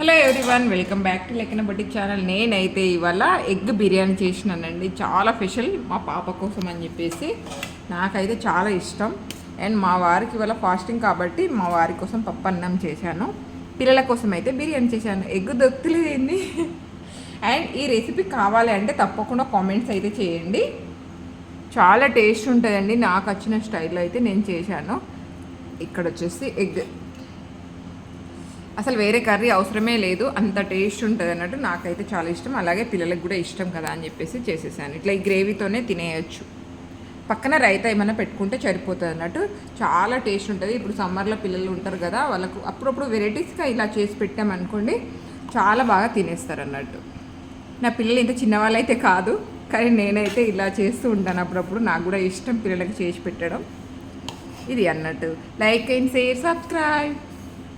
Hello everyone, welcome back to లెక్కన బట్టి channel. నేనైతే ఇవాళ ఎగ్ బిర్యానీ చేసినానండి. చాలా స్పెషల్ మా పాప కోసం అని చెప్పేసి. నాకైతే చాలా ఇష్టం. అండ్ మా వారికి ఇవాళ ఫాస్టింగ్ కాబట్టి మా వారి కోసం పప్పు అన్నం చేశాను. పిల్లల కోసం అయితే బిర్యానీ చేశాను. ఎగ్ దొక్కులేదండి. అండ్ ఈ రెసిపీ కావాలి అంటే తప్పకుండా కామెంట్స్ అయితే చేయండి. చాలా టేస్ట్ ఉంటుందండి. నాకు వచ్చిన స్టైల్లో అయితే నేను చేశాను. ఇక్కడ వచ్చేసి ఎగ్, అసలు వేరే కర్రీ అవసరమే లేదు, అంత టేస్ట్ ఉంటుంది అన్నట్టు. నాకైతే చాలా ఇష్టం, అలాగే పిల్లలకు కూడా ఇష్టం కదా అని చెప్పేసి చేసేసాను. ఇట్లా ఈ గ్రేవీతోనే తినేయచ్చు. పక్కన రైతా ఏమైనా పెట్టుకుంటే సరిపోతుంది అన్నట్టు. చాలా టేస్ట్ ఉంటుంది. ఇప్పుడు సమ్మర్లో పిల్లలు ఉంటారు కదా, వాళ్ళకు అప్పుడప్పుడు వెరైటీస్గా ఇలా చేసి పెట్టామనుకోండి చాలా బాగా తినేస్తారు అన్నట్టు. నా పిల్లలు ఇంత చిన్నవాళ్ళు అయితే కాదు, కానీ నేనైతే ఇలా చేస్తూ ఉంటాను అప్పుడప్పుడు. నాకు కూడా ఇష్టం పిల్లలకి చేసి పెట్టడం. ఇది అన్నట్టు. Like and share, subscribe.